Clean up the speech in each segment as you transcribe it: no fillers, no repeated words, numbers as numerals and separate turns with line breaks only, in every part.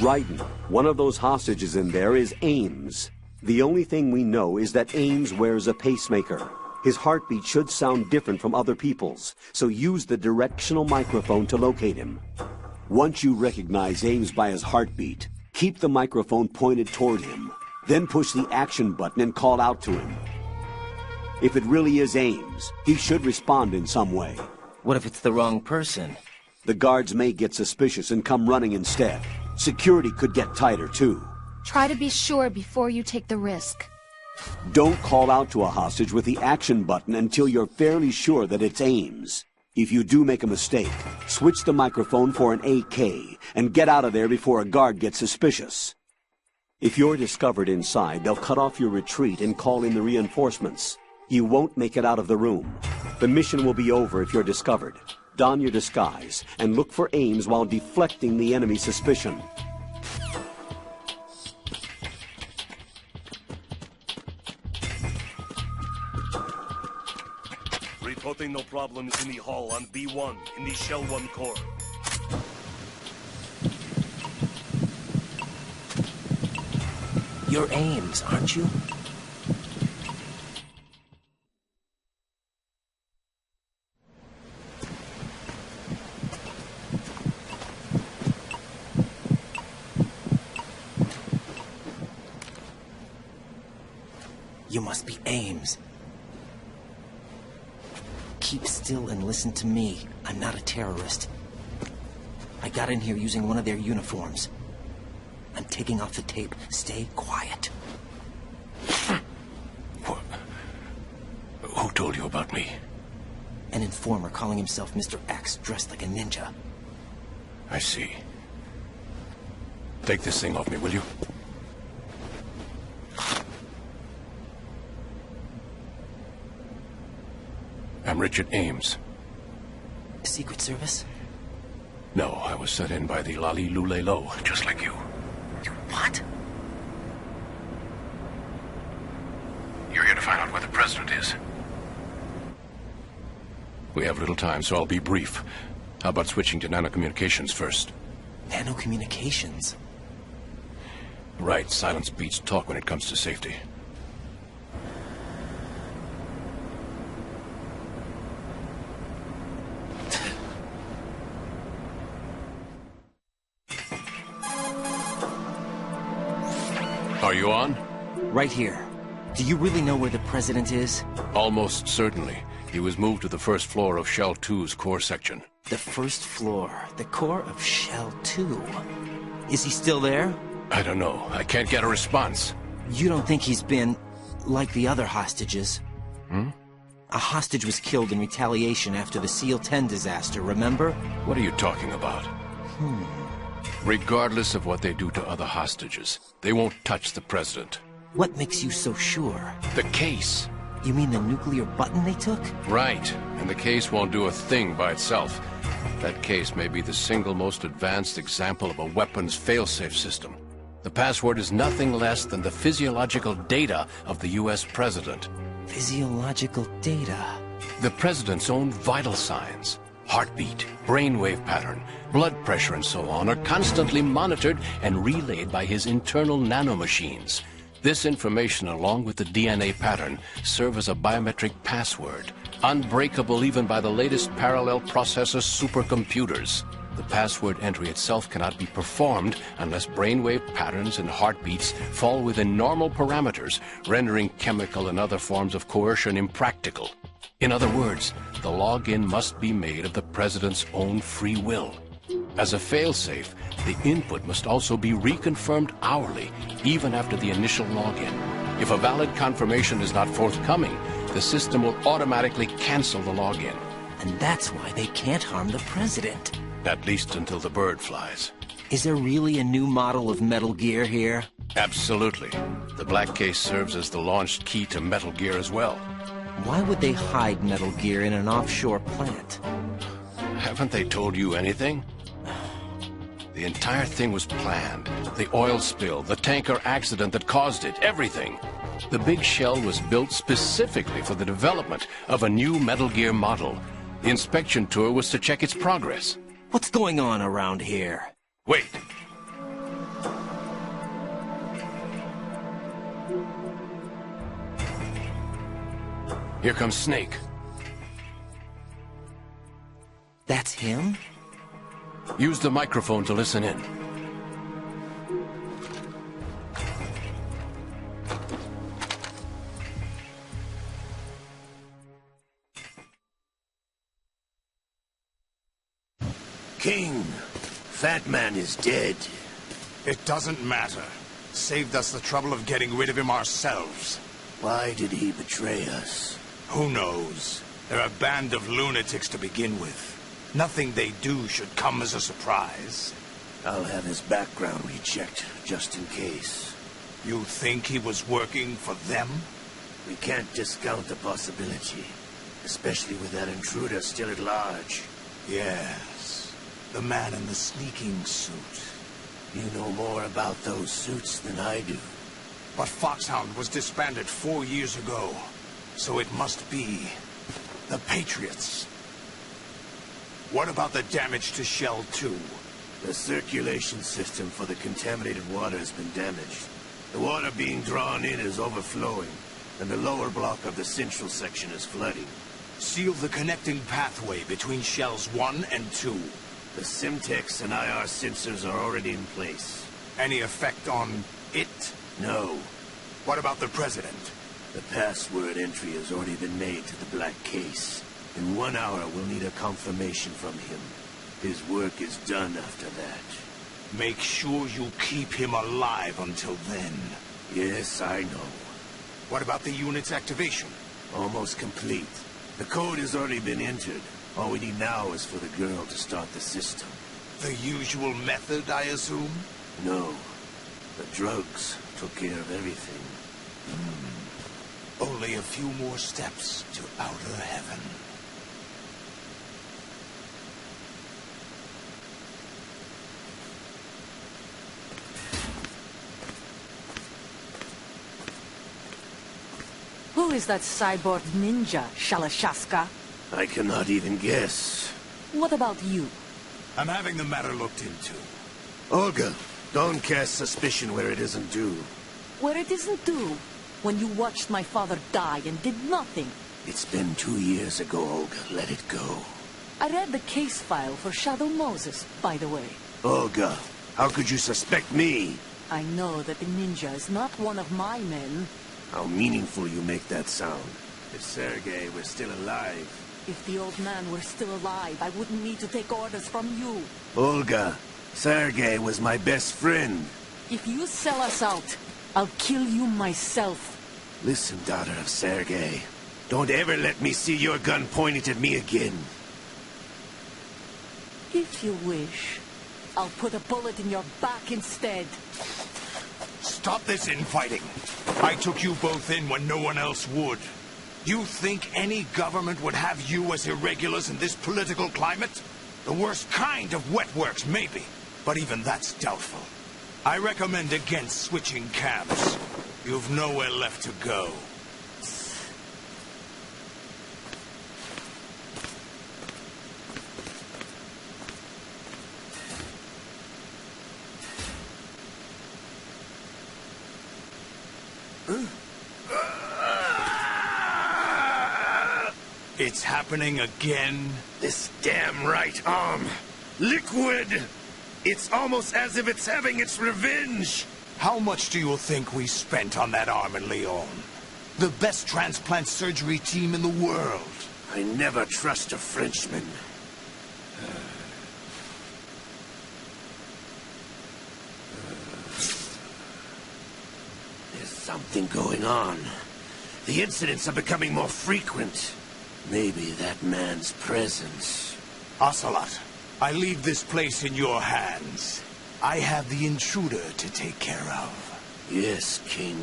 Raiden, one of those hostages in there is Ames. The only thing we know is that Ames wears a pacemaker. His heartbeat should sound different from other people's, so use the directional microphone to locate him. Once you recognize Ames by his heartbeat, keep the microphone pointed toward him. Then push the action button and call out to him. If it really is Ames, he should respond in some way.
What if it's the wrong person?
The guards may get suspicious and come running instead. Security could get tighter, too.
Try to be sure before you take the risk.
Don't call out to a hostage with the action button until you're fairly sure that it's Ames. If you do make a mistake, switch the microphone for an AK and get out of there before a guard gets suspicious. If you're discovered inside, they'll cut off your retreat and call in the reinforcements. You won't make it out of the room. The mission will be over if you're discovered. Don your disguise and look for Ames while deflecting the enemy's suspicion.
Reporting no problems in the hall on B1 in the Shell 1 core.
You're Ames, aren't you? You must be Ames. Keep still and listen to me. I'm not a terrorist. I got in here using one of their uniforms. I'm taking off the tape. Stay quiet.
What? Who told you about me?
An informer calling himself Mr. X, dressed like a ninja.
I see. Take this thing off me, will you? I'm Richard Ames.
Secret Service?
No, I was sent in by the Lali Lule Lo, just like you.
You what?
You're here to find out where the president is. We have little time, so I'll be brief. How about switching to nanocommunications first?
Nanocommunications?
Right, silence beats talk when it comes to safety. Are you on?
Right here. Do you really know where the president is?
Almost certainly. He was moved to the first floor of Shell 2's core section.
The first floor. The core of Shell 2. Is he still there?
I don't know. I can't get a response.
You don't think he's been like the other hostages?
Hmm?
A hostage was killed in retaliation after the SEAL 10 disaster, remember?
What are you talking about? Regardless of what they do to other hostages, they won't touch the president.
What makes you so sure?
The case.
You mean the nuclear button they took?
Right. And the case won't do a thing by itself. That case may be the single most advanced example of a weapons failsafe system. The password is nothing less than the physiological data of the U.S. president.
Physiological data?
The president's own vital signs. Heartbeat, brainwave pattern, blood pressure and so on are constantly monitored and relayed by his internal nanomachines. This information, along with the DNA pattern, serve as a biometric password, unbreakable even by the latest parallel processor supercomputers. The password entry itself cannot be performed unless brainwave patterns and heartbeats fall within normal parameters, rendering chemical and other forms of coercion impractical. In other words, the login must be made of the president's own free will. As a failsafe, the input must also be reconfirmed hourly, even after the initial login. If a valid confirmation is not forthcoming, the system will automatically cancel the login.
And that's why they can't harm the president.
At least until the bird flies.
Is there really a new model of Metal Gear here?
Absolutely. The black case serves as the launch key to Metal Gear as well.
Why would they hide Metal Gear in an offshore plant?
Haven't they told you anything? The entire thing was planned. The oil spill, the tanker accident that caused it, everything. The big shell was built specifically for the development of a new Metal Gear model. The inspection tour was to check its progress.
What's going on around here?
Wait. Here comes Snake.
That's him?
Use the microphone to listen in.
King, Fat Man is dead.
It doesn't matter. Saved us the trouble of getting rid of him ourselves.
Why did he betray us?
Who knows? They're a band of lunatics to begin with. Nothing they do should come as a surprise.
I'll have his background rechecked, just in case.
You think he was working for them?
We can't discount the possibility. Especially with that intruder still at large.
Yes. The man in the sneaking suit.
You know more about those suits than I do.
But Foxhound was disbanded 4 years ago. So it must be the Patriots. What about the damage to Shell 2?
The circulation system for the contaminated water has been damaged. The water being drawn in is overflowing, and the lower block of the central section is flooding.
Seal the connecting pathway between Shells 1 and 2.
The Simtex and IR sensors are already in place.
Any effect on it?
No.
What about the President?
The password entry has already been made to the black case. In 1 hour, we'll need a confirmation from him. His work is done after that.
Make sure you keep him alive until then.
Yes, I know.
What about the unit's activation?
Almost complete. The code has already been entered. All we need now is for the girl to start the system.
The usual method, I assume?
No. The drugs took care of everything.
Only a few more steps to outer heaven.
Who is that cyborg ninja, Shalashaska?
I cannot even guess.
What about you?
I'm having the matter looked into.
Olga, don't cast suspicion where it isn't due.
Where it isn't due, when you watched my father die and did nothing.
It's been 2 years ago, Olga. Let it go.
I read the case file for Shadow Moses, by the way.
Olga, how could you suspect me?
I know that the ninja is not one of my men.
How meaningful you make that sound. If Sergei were still alive...
If the old man were still alive, I wouldn't need to take orders from you.
Olga, Sergei was my best friend.
If you sell us out, I'll kill you myself.
Listen, daughter of Sergei. Don't ever let me see your gun pointed at me again.
If you wish, I'll put a bullet in your back instead.
Stop this infighting. I took you both in when no one else would. You think any government would have you as irregulars in this political climate? The worst kind of wet works, maybe. But even that's doubtful. I recommend against switching camps. You've nowhere left to go. It's happening again?
This damn right arm. Liquid! It's almost as if it's having its revenge!
How much do you think we spent on that arm in Lyon? The best transplant surgery team in the world.
I never trust a Frenchman. There's something going on. The incidents are becoming more frequent. Maybe that man's presence.
Ocelot, I leave this place in your hands. I have the intruder to take care of.
Yes, King.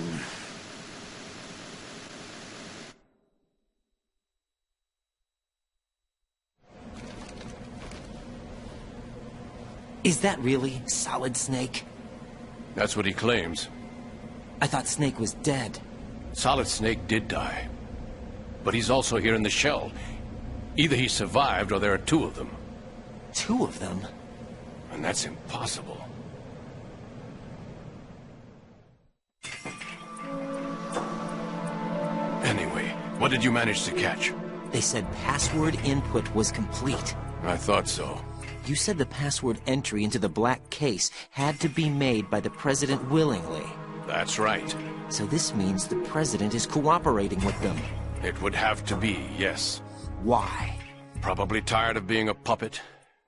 Is that really Solid Snake?
That's what he claims.
I thought Snake was dead.
Solid Snake did die. But he's also here in the shell. Either he survived or there are two of them.
Two of them?
And that's impossible. Anyway, what did you manage to catch?
They said password input was complete.
I thought so.
You said the password entry into the black case had to be made by the president willingly.
That's right.
So this means the president is cooperating with them.
It would have to be, yes.
Why?
Probably tired of being a puppet,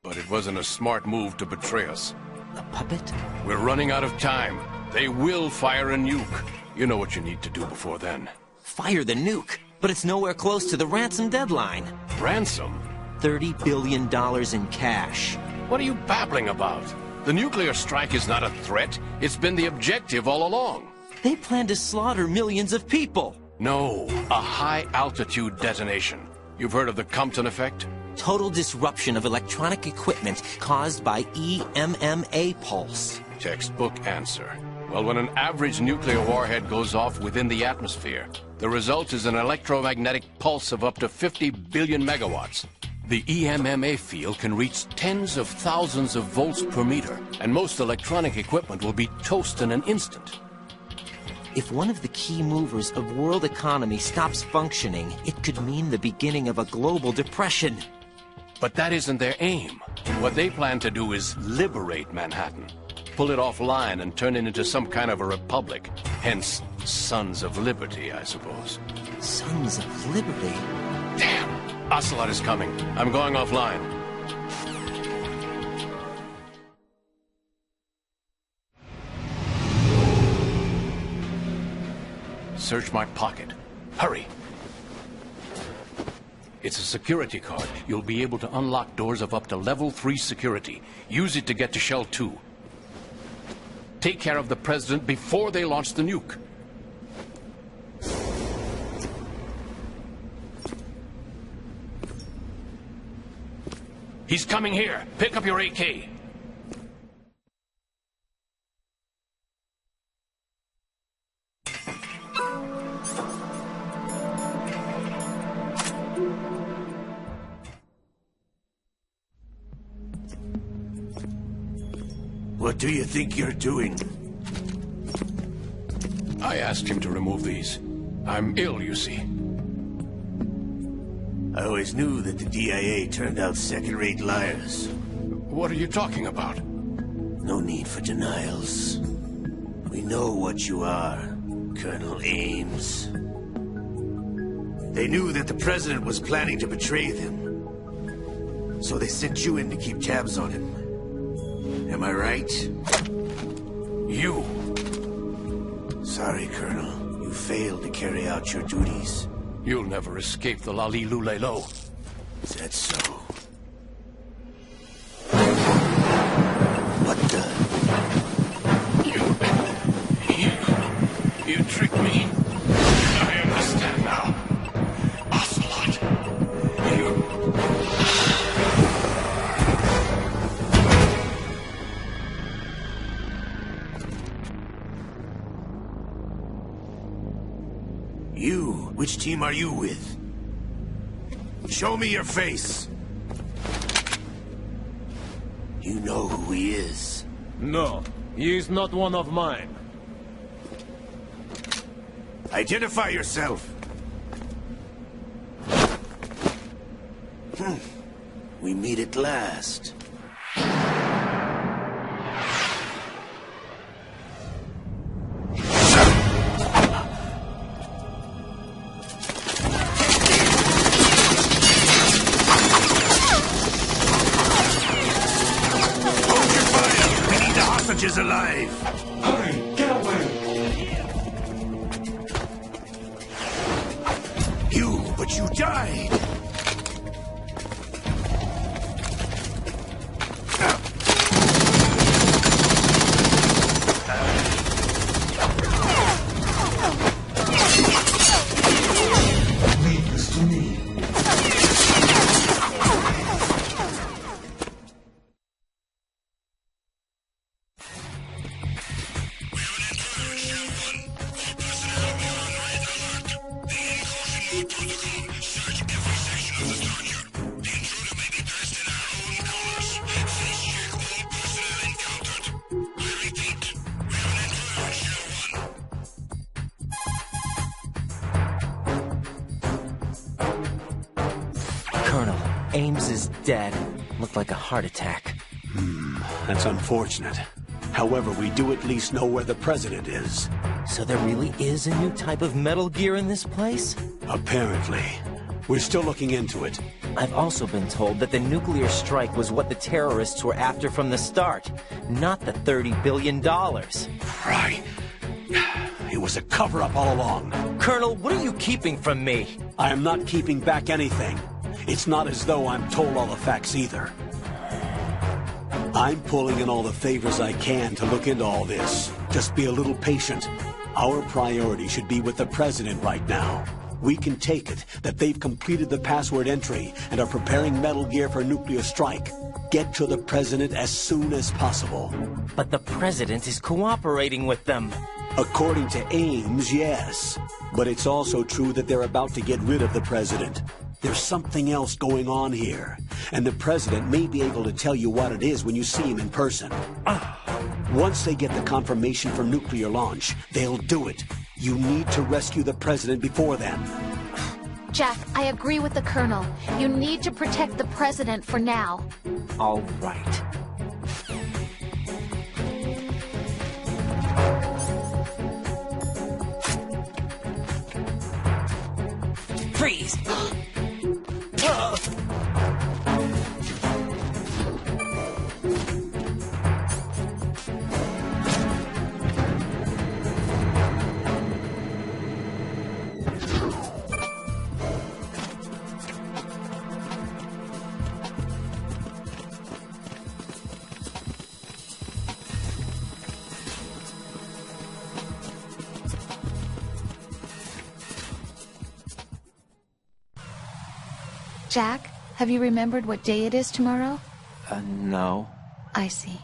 but it wasn't a smart move to betray us.
A puppet?
We're running out of time. They will fire a nuke. You know what you need to do before then.
Fire the nuke, but it's nowhere close to the ransom deadline.
Ransom?
$30 billion in cash.
What are you babbling about? The nuclear strike is not a threat. It's been the objective all along.
They plan to slaughter millions of people.
No, a high-altitude detonation. You've heard of the Compton effect?
Total disruption of electronic equipment caused by EMMA pulse.
Textbook answer. Well, when an average nuclear warhead goes off within the atmosphere, the result is an electromagnetic pulse of up to 50 billion megawatts. The EMMA field can reach tens of thousands of volts per meter, and most electronic equipment will be toast in an instant.
If one of the key movers of world economy stops functioning, it could mean the beginning of a global depression.
But that isn't their aim. What they plan to do is liberate Manhattan. Pull it offline and turn it into some kind of a republic. Hence, Sons of Liberty, I suppose.
Sons of Liberty?
Damn! Ocelot is coming. I'm going offline. Search my pocket. Hurry! It's a security card. You'll be able to unlock doors of up to level 3 security. Use it to get to Shell 2. Take care of the president before they launch the nuke. He's coming here. Pick up your AK.
What do you think you're doing?
I asked him to remove these. I'm ill, you see.
I always knew that the DIA turned out second-rate liars.
What are you talking about?
No need for denials. We know what you are, Colonel Ames. They knew that the president was planning to betray them. So they sent you in to keep tabs on him. Am I right?
You!
Sorry, Colonel. You failed to carry out your duties.
You'll never escape the Lalilulelo.
Is that so? What the?
You tricked me. I understand now. Ocelot.
You? Which team are you with? Show me your face. You know who he is.
No, he is not one of mine.
Identify yourself. We meet at last. Is alive.
Hurry, get away.
But you died.
Leave this to me.
Protocol, surge every
Colonel, Ames is dead. Looked like a heart attack.
That's unfortunate. However, we do at least know where the president is.
So there really is a new type of Metal Gear in this place?
Apparently. We're still looking into it.
I've also been told that the nuclear strike was what the terrorists were after from the start, not the $30 billion.
Right. It was a cover-up all along.
Colonel, what are you keeping from me?
I am not keeping back anything. It's not as though I'm told all the facts either. I'm pulling in all the favors I can to look into all this. Just be a little patient. Our priority should be with the president right now. We can take it that they've completed the password entry and are preparing Metal Gear for nuclear strike. Get to the president as soon as possible.
But the president is cooperating with them.
According to Ames, yes. But it's also true that they're about to get rid of the president. There's something else going on here, and the president may be able to tell you what it is when you see him in person. Once they get the confirmation for nuclear launch, they'll do it. You need to rescue the president before then.
Jack, I agree with the Colonel. You need to protect the president for now.
All right. Freeze!
Jack, have you remembered what day it is tomorrow?
No.
I see.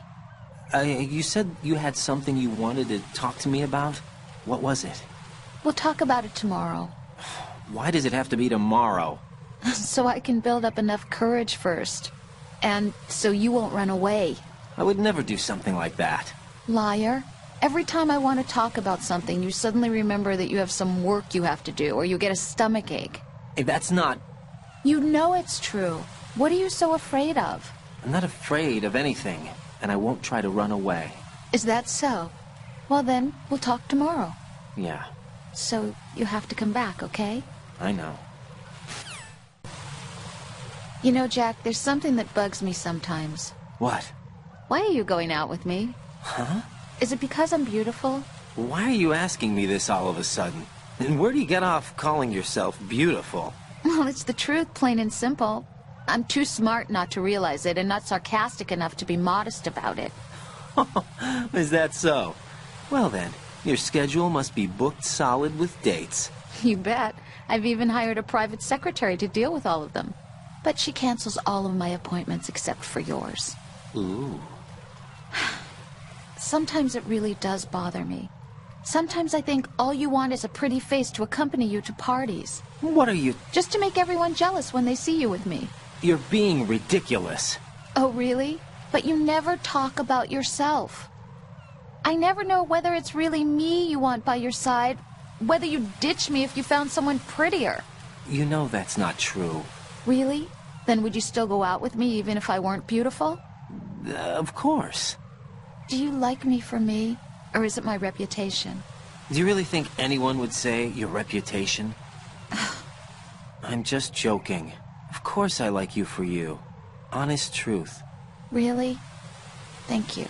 You said you had something you wanted to talk to me about? What was it?
We'll talk about it tomorrow.
Why does it have to be tomorrow?
So I can build up enough courage first. And so you won't run away.
I would never do something like that.
Liar. Every time I want to talk about something, you suddenly remember that you have some work you have to do, or you get a stomachache.
Hey, that's not...
You know it's true. What are you so afraid of?
I'm not afraid of anything, and I won't try to run away.
Is that so? Well then, we'll talk tomorrow.
Yeah.
So you have to come back, okay?
I know.
You know, Jack, there's something that bugs me sometimes.
What?
Why are you going out with me?
Huh?
Is it because I'm beautiful?
Why are you asking me this all of a sudden? And where do you get off calling yourself beautiful?
Well, it's the truth, plain and simple. I'm too smart not to realize it, and not sarcastic enough to be modest about it.
Is that so? Well then, your schedule must be booked solid with dates.
You bet. I've even hired a private secretary to deal with all of them. But she cancels all of my appointments except for yours.
Ooh.
Sometimes it really does bother me. Sometimes I think all you want is a pretty face to accompany you to parties.
What are you...
Just to make everyone jealous when they see you with me.
You're being ridiculous.
Oh, really? But you never talk about yourself. I never know whether it's really me you want by your side, whether you'd ditch me if you found someone prettier.
You know that's not true.
Really? Then would you still go out with me even if I weren't beautiful?
Of course.
Do you like me for me, or is it my reputation?
Do you really think anyone would say your reputation? I'm just joking. Of course I like you for you. Honest truth.
Really? Thank you.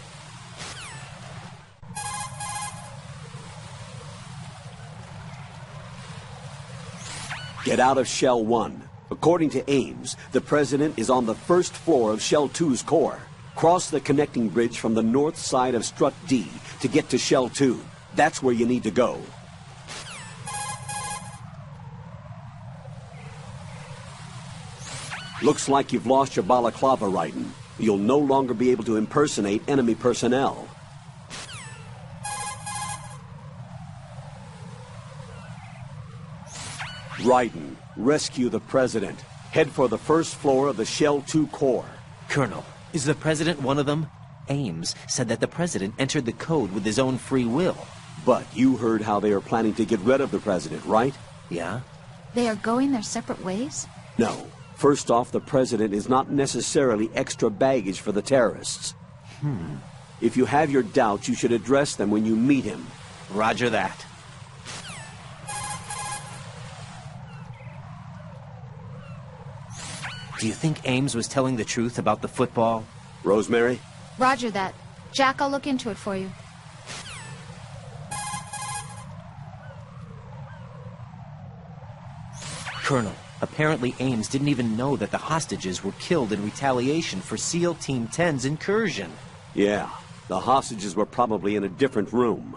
Get out of Shell 1. According to Ames, the president is on the first floor of Shell 2's core. Cross the connecting bridge from the north side of Strut D to get to Shell 2. That's where you need to go. Looks like you've lost your balaclava, Raiden. You'll no longer be able to impersonate enemy personnel. Raiden, rescue the president. Head for the first floor of the Shell 2 core.
Colonel, is the president one of them? Ames said that the president entered the code with his own free will.
But you heard how they are planning to get rid of the president, right?
Yeah?
They are going their separate ways?
No. First off, the president is not necessarily extra baggage for the terrorists. If you have your doubts, you should address them when you meet him.
Roger that. Do you think Ames was telling the truth about the football?
Rosemary?
Roger that. Jack, I'll look into it for you.
Colonel, apparently Ames didn't even know that the hostages were killed in retaliation for SEAL Team 10's incursion.
Yeah, the hostages were probably in a different room.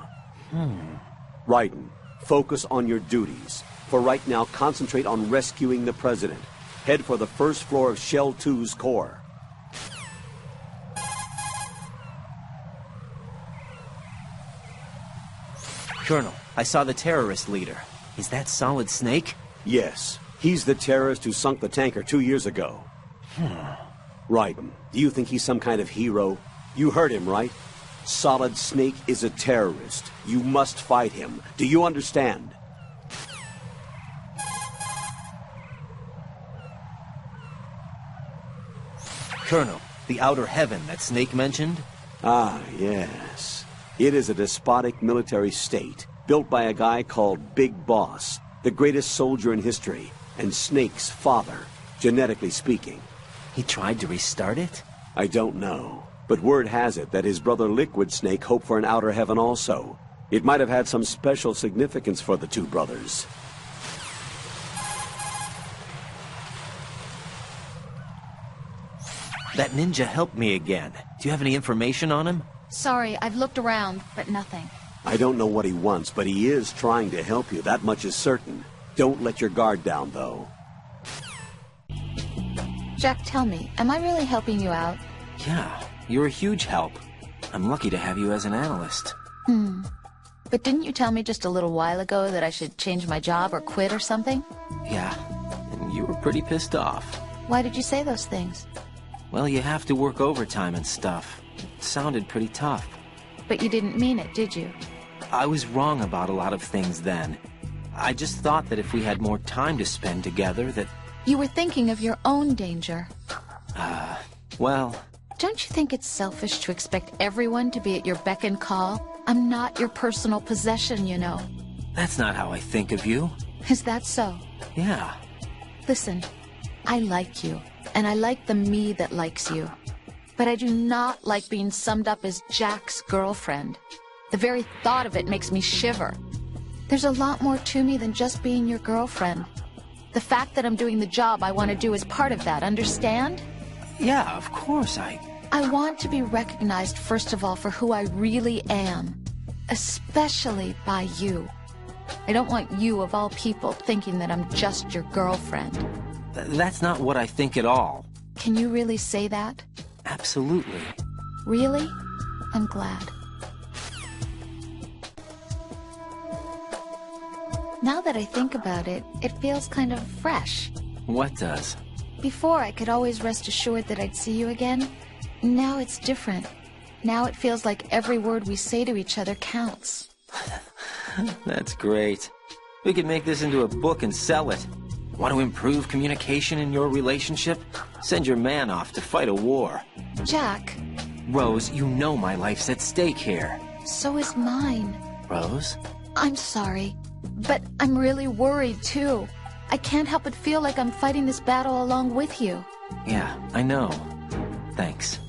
Raiden, focus on your duties. For right now, concentrate on rescuing the president. Head for the first floor of Shell 2's core.
Colonel, I saw the terrorist leader. Is that Solid Snake?
Yes, he's the terrorist who sunk the tanker 2 years ago. Raiden, do you think he's some kind of hero? You heard him, right? Solid Snake is a terrorist. You must fight him. Do you understand?
Colonel, the outer heaven that Snake mentioned?
Ah, yes. It is a despotic military state, built by a guy called Big Boss, the greatest soldier in history, and Snake's father, genetically speaking.
He tried to restart it?
I don't know, but word has it that his brother Liquid Snake hoped for an outer heaven also. It might have had some special significance for the two brothers.
That ninja helped me again. Do you have any information on him?
Sorry, I've looked around, but nothing.
I don't know what he wants, but he is trying to help you. That much is certain. Don't let your guard down, though.
Jack, tell me, am I really helping you out?
Yeah, you're a huge help. I'm lucky to have you as an analyst.
But didn't you tell me just a little while ago that I should change my job or quit or something?
Yeah, and you were pretty pissed off.
Why did you say those things?
Well, you have to work overtime and stuff. It sounded pretty tough.
But you didn't mean it, did you?
I was wrong about a lot of things then. I just thought that if we had more time to spend together, that...
You were thinking of your own danger.
Well...
Don't you think it's selfish to expect everyone to be at your beck and call? I'm not your personal possession, you know.
That's not how I think of you.
Is that so?
Yeah.
Listen, I like you, and I like the me that likes you. But I do not like being summed up as Jack's girlfriend. The very thought of it makes me shiver. There's a lot more to me than just being your girlfriend. The fact that I'm doing the job I want to do is part of that, understand?
Yeah, of course, I
want to be recognized, first of all, for who I really am. Especially by you. I don't want you, of all people, thinking that I'm just your girlfriend.
That's not what I think at all.
Can you really say that?
Absolutely.
Really? I'm glad. Now that I think about it, it feels kind of fresh.
What does?
Before, I could always rest assured that I'd see you again. Now it's different. Now it feels like every word we say to each other counts.
That's great. We could make this into a book and sell it. Want to improve communication in your relationship? Send your man off to fight a war.
Jack.
Rose, you know my life's at stake here.
So is mine.
Rose?
I'm sorry, but I'm really worried too. I can't help but feel like I'm fighting this battle along with you.
Yeah, I know. Thanks.